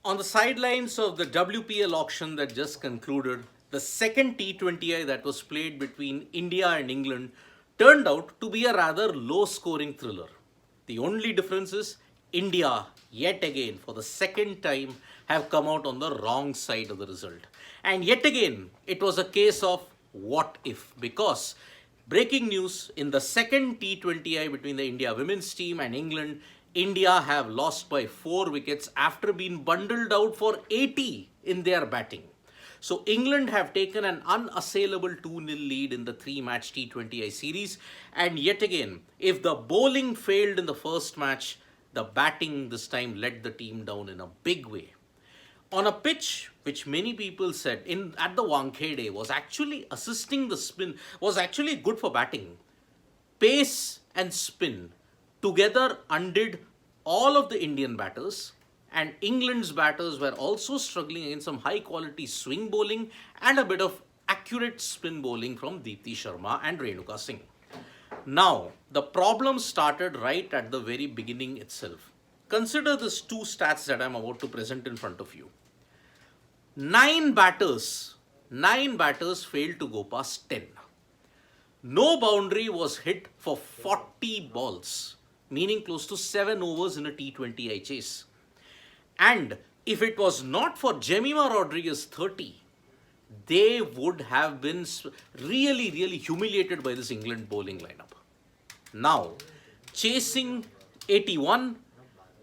On the sidelines of the WPL auction that just concluded, the second T20I that was played between India and England turned out to be a rather low scoring thriller. The only difference is India, yet again, for the second time, have come out on the wrong side of the result. And yet again, it was a case of what if, because breaking news in the second T20I between the India women's team and England, India have lost by 4 wickets after being bundled out for 80 in their batting. So England have taken an unassailable 2-0 lead in the 3-match T20I series. And yet again, if the bowling failed in the first match, the batting this time let the team down in a big way. On a pitch which many people said at the Wankhede was actually assisting the spin, was actually good for batting. Pace and spin together undid all of the Indian batters, and England's batters were also struggling against some high quality swing bowling and a bit of accurate spin bowling from Deepti Sharma and Renuka Singh. Now, the problem started right at the very beginning itself. Consider these two stats that I'm about to present in front of you. 9 batters failed to go past 10. No boundary was hit for 40 balls, meaning close to 7 overs in a T20I chase. And if it was not for Jemima Rodriguez 30, they would have been really, really humiliated by this England bowling lineup. Now, chasing 81,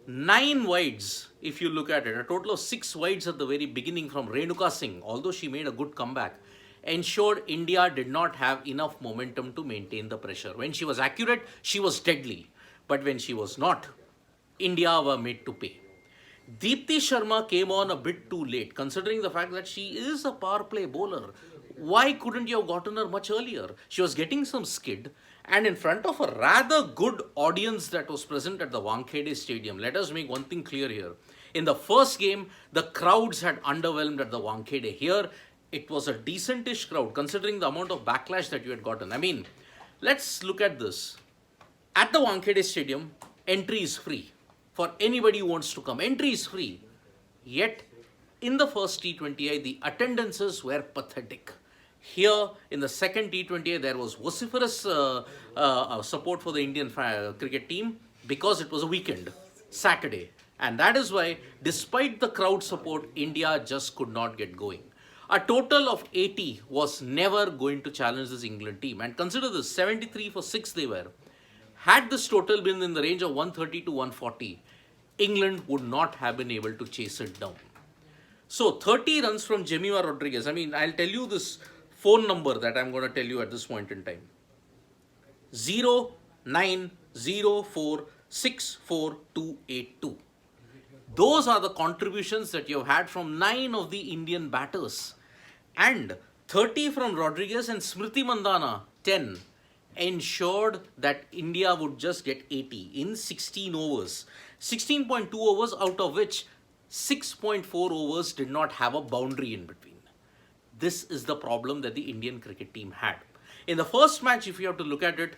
9 wides, if you look at it, a total of 6 wides at the very beginning from Renuka Singh, although she made a good comeback, ensured India did not have enough momentum to maintain the pressure. When she was accurate, she was deadly. But when she was not, India were made to pay. Deepti Sharma came on a bit too late, considering the fact that she is a power play bowler. Why couldn't you have gotten her much earlier? She was getting some skid, and in front of a rather good audience that was present at the Wankhede Stadium. Let us make one thing clear here. In the first game, the crowds had underwhelmed at the Wankhede. Here, it was a decentish crowd, considering the amount of backlash that you had gotten. I mean, let's look at this. At the Wankhede Stadium, entry is free. For anybody who wants to come, entry is free. Yet, in the first T20I, the attendances were pathetic. Here, in the second T20I, there was vociferous support for the Indian cricket team because it was a weekend, Saturday. And that is why, despite the crowd support, India just could not get going. A total of 80 was never going to challenge this England team. And consider this, 73 for 6 they were. Had this total been in the range of 130 to 140, England would not have been able to chase it down. So 30 runs from Jemima Rodriguez. I mean, I'll tell you this phone number that I'm going to tell you at this point in time. 090464282. Those are the contributions that you've had from 9 of the Indian batters. And 30 from Rodriguez and Smriti Mandhana, 10. Ensured that India would just get 80 in 16 overs. 16.2 overs, out of which 6.4 overs did not have a boundary in between. This is the problem that the Indian cricket team had. In the first match, if you have to look at it,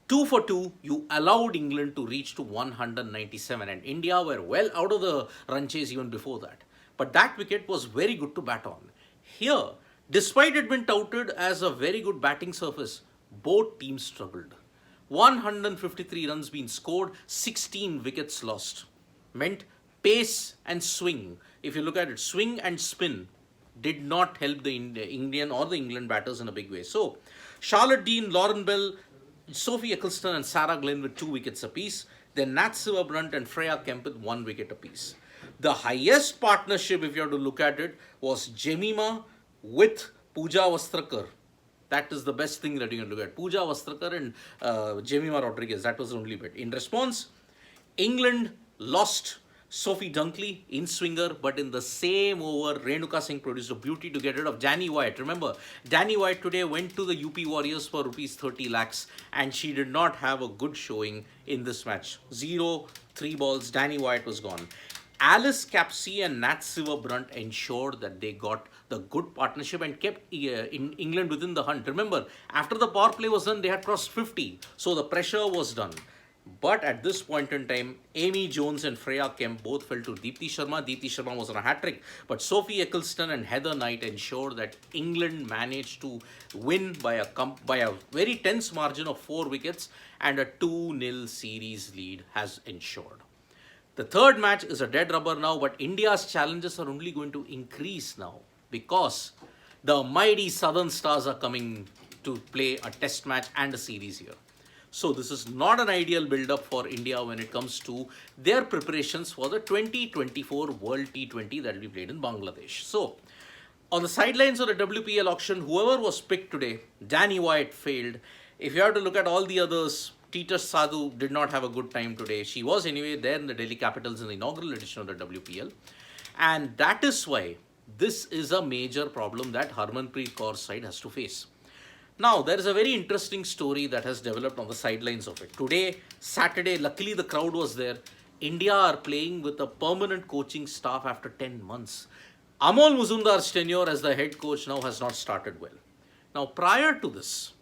2 for 2, you allowed England to reach to 197, and India were well out of the run chase even before that. But that wicket was very good to bat on. Here, despite it being touted as a very good batting surface, both teams struggled. 153 runs being scored, 16 wickets lost. Meant pace and swing. If you look at it, swing and spin did not help the Indian or the England batters in a big way. So, Charlotte Dean, Lauren Bell, Sophie Eccleston and Sarah Glenn with 2 wickets apiece. Then Nat Silverbrunt and Freya Kemp with 1 wicket apiece. The highest partnership, if you have to look at it, was Jemima with Pooja Vastrakar. That is the best thing that you can look at. Pooja Vastrakar and Jemima Rodriguez. That was the only bit. In response, England lost Sophie Dunkley in swinger, but in the same over, Renuka Singh produced a beauty to get rid of Danny White. Remember, Danny White today went to the UP Warriors for rupees 30 lakhs and she did not have a good showing in this match. 0-3 balls, Danny White was gone. Alice Capsey and Nat Silverbrunt ensured that they got the good partnership and kept in England within the hunt. Remember, after the power play was done, they had crossed 50. So the pressure was done. But at this point in time, Amy Jones and Freya Kemp both fell to Deepti Sharma. Deepti Sharma was on a hat trick, but Sophie Eccleston and Heather Knight ensured that England managed to win by a very tense margin of 4 wickets, and a 2-0 series lead has ensured. The third match is a dead rubber now, but India's challenges are only going to increase now because the mighty Southern Stars are coming to play a test match and a series here. So this is not an ideal build-up for India when it comes to their preparations for the 2024 World T20 that will be played in Bangladesh. So on the sidelines of the WPL auction, whoever was picked today, Danny White failed. If you have to look at all the others, Tita Sadhu did not have a good time today. She was anyway there in the Delhi Capitals in the inaugural edition of the WPL. And that is why this is a major problem that Harmanpreet Kaur's side has to face. Now, there is a very interesting story that has developed on the sidelines of it. Today, Saturday, luckily the crowd was there. India are playing with a permanent coaching staff after 10 months. Amol Muzumdar's tenure as the head coach now has not started well. Now, prior to this,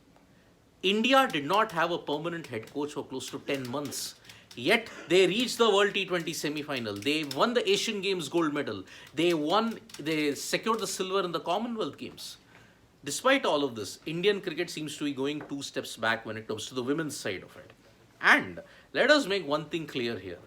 India did not have a permanent head coach for close to 10 months. Yet, they reached the World T20 semi-final. They won the Asian Games gold medal. They secured the silver in the Commonwealth Games. Despite all of this, Indian cricket seems to be going 2 steps back when it comes to the women's side of it. And let us make one thing clear here.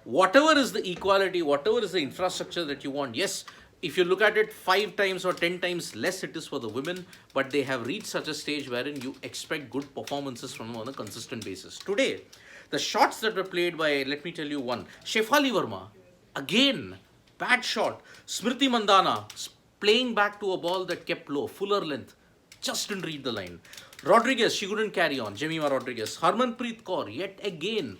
Whatever is the equality, whatever is the infrastructure that you want, yes, if you look at it 5 times or 10 times less it is for the women, but they have reached such a stage wherein you expect good performances from them on a consistent basis. Today, the shots that were played by, let me tell you one, Shefali Verma, again, bad shot. Smriti Mandana, playing back to a ball that kept low, fuller length, just didn't read the line. Rodriguez, she couldn't carry on, Jemima Rodriguez. Harmanpreet Kaur, yet again,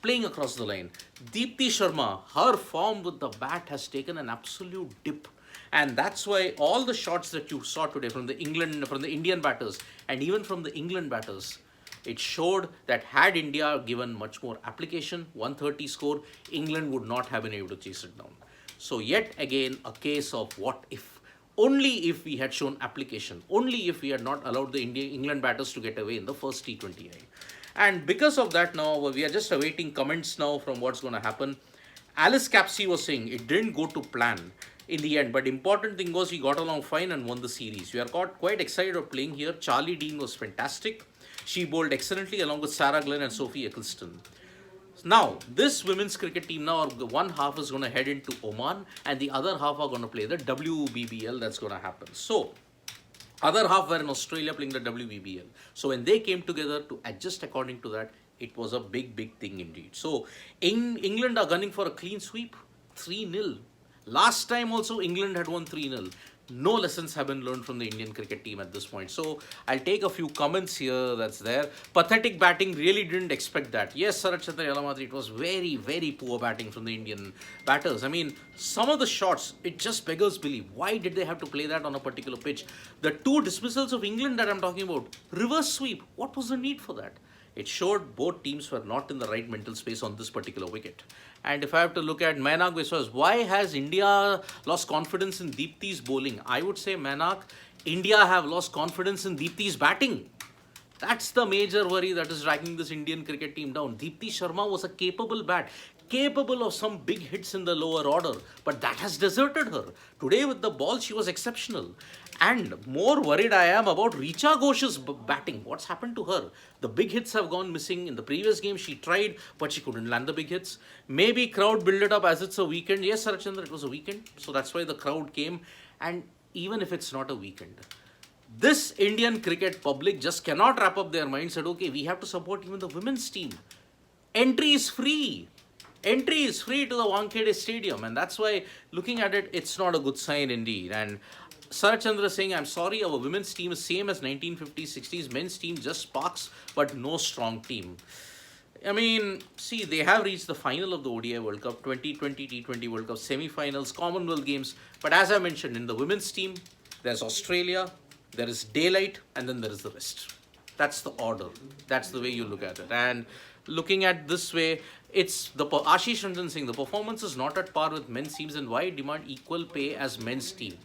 playing across the line. Deepti Sharma, her form with the bat has taken an absolute dip. And that's why all the shots that you saw today from the Indian batters and even from the England batters, it showed that had India given much more application, 130 score, England would not have been able to chase it down. So yet again, a case of what if. Only if we had shown application, only if we had not allowed the England batters to get away in the first T20I. And because of that now, we are just awaiting comments now from what's going to happen. Alice Capsey was saying it didn't go to plan in the end, but important thing was he got along fine and won the series. We are quite excited of playing here. Charlie Dean was fantastic. She bowled excellently along with Sarah Glenn and Sophie Eccleston. Now, this women's cricket team now, one half is going to head into Oman and the other half are going to play the WBBL that's going to happen. So, other half were in Australia playing the WBBL. So, when they came together to adjust according to that, it was a big, big thing indeed. So, England are gunning for a clean sweep, 3-0. Last time also, England had won 3-0. No lessons have been learned from the Indian cricket team at this point. So, I'll take a few comments here that's there. Pathetic batting, really didn't expect that. Yes, Sarat Chandra Yalamadri, it was very, very poor batting from the Indian batters. I mean, some of the shots, it just beggars belief. Why did they have to play that on a particular pitch? The 2 dismissals of England that I'm talking about, reverse sweep, what was the need for that? It showed both teams were not in the right mental space on this particular wicket. And if I have to look at Mainak Biswas, why has India lost confidence in Deepti's bowling? I would say, Mainak, India have lost confidence in Deepti's batting. That's the major worry that is dragging this Indian cricket team down. Deepti Sharma was a capable bat, capable of some big hits in the lower order, but that has deserted her. Today with the ball, she was exceptional. And more worried I am about Richa Ghosh's batting. What's happened to her? The big hits have gone missing. In the previous game, she tried, but she couldn't land the big hits. Maybe crowd built it up as it's a weekend. Yes, Sarachandra, it was a weekend. So that's why the crowd came. And even if it's not a weekend, this Indian cricket public just cannot wrap up their minds that, okay, we have to support even the women's team. Entry is free. Entry is free to the Wankhede Stadium. And that's why, looking at it, it's not a good sign indeed. And Sarat Chandra saying, I'm sorry, our women's team is same as 1950s, 60s. Men's team just sparks, but no strong team. I mean, see, they have reached the final of the ODI World Cup, 2020 T20 World Cup, semi-finals, Commonwealth Games. But as I mentioned, in the women's team, there's Australia, there is daylight, and then there is the rest. That's the order. That's the way you look at it. And looking at this way, it's the Ashish Ranjan saying the performance is not at par with men's teams, and why demand equal pay as men's team?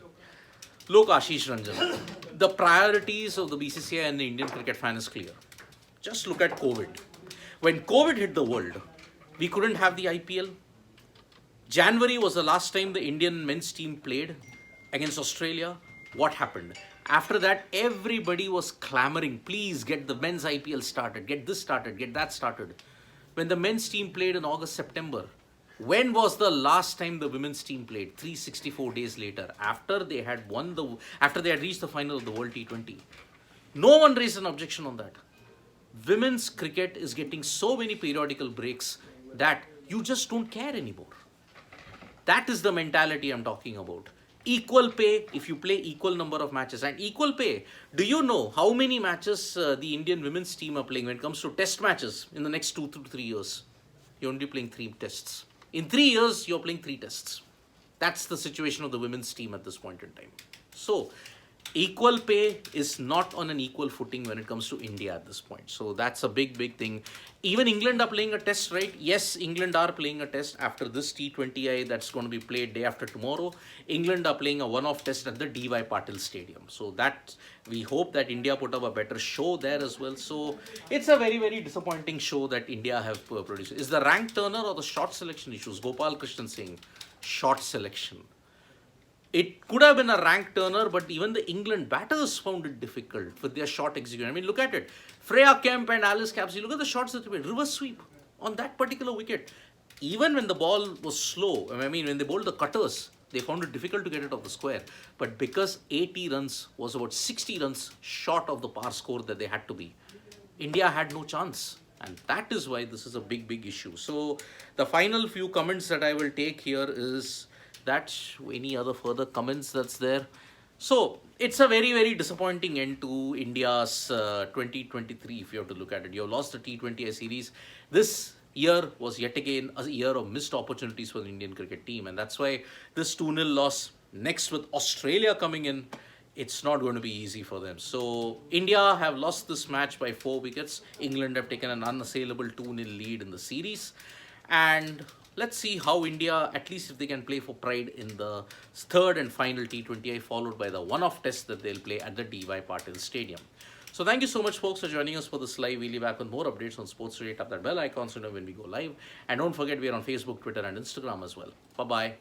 Look, Ashish Ranjan, the priorities of the BCCI and the Indian cricket fan is clear. Just look at COVID. When COVID hit the world, we couldn't have the IPL. January was the last time the Indian men's team played against Australia. What happened? After that, everybody was clamoring, please get the men's IPL started, get this started, get that started. When the men's team played in August, September, when was the last time the women's team played? 364 days later, after they had after they had reached the final of the World T20. No one raised an objection on that. Women's cricket is getting so many periodical breaks that you just don't care anymore. That is the mentality I'm talking about. Equal pay if you play equal number of matches. And equal pay, do you know how many matches the Indian women's team are playing when it comes to test matches in the next 2 to 3 years? You're only playing 3 tests. In 3 years, you're playing 3 tests. That's the situation of the women's team at this point in time. So, equal pay is not on an equal footing when it comes to India at this point. So that's a big, big thing. Even England are playing a test, right? Yes, England are playing a test after this T20I that's going to be played day after tomorrow. England are playing a one-off test at the D.Y. Patil Stadium. So that we hope that India put up a better show there as well. So it's a very, very disappointing show that India have produced. Is the rank turner or the short selection issues? Gopal Krishnan saying short selection. It could have been a rank turner, but even the England batters found it difficult with their shot execution. I mean, look at it. Freya Kemp and Alice Capsey, look at the shots that they made. Reverse sweep on that particular wicket. Even when the ball was slow, I mean, when they bowled the cutters, they found it difficult to get it off the square. But because 80 runs was about 60 runs short of the par score that they had to be, India had no chance. And that is why this is a big, big issue. So the final few comments that I will take here is that any other further comments that's there. So it's a very, very disappointing end to India's 2023 if you have to look at it. You have lost the T20I series. This year was yet again a year of missed opportunities for the Indian cricket team, and that's why this 2-0 loss next with Australia coming in, it's not going to be easy for them. So India have lost this match by 4 wickets. England have taken an unassailable 2-0 lead in the series. And let's see how India, at least if they can play for pride in the third and final T20I, followed by the one-off test that they'll play at the D.Y. Patil Stadium. So thank you so much, folks, for joining us for this live. We'll be back with more updates on Sports Today. Tap that bell icon so you know when we go live. And don't forget, we are on Facebook, Twitter, and Instagram as well. Bye-bye.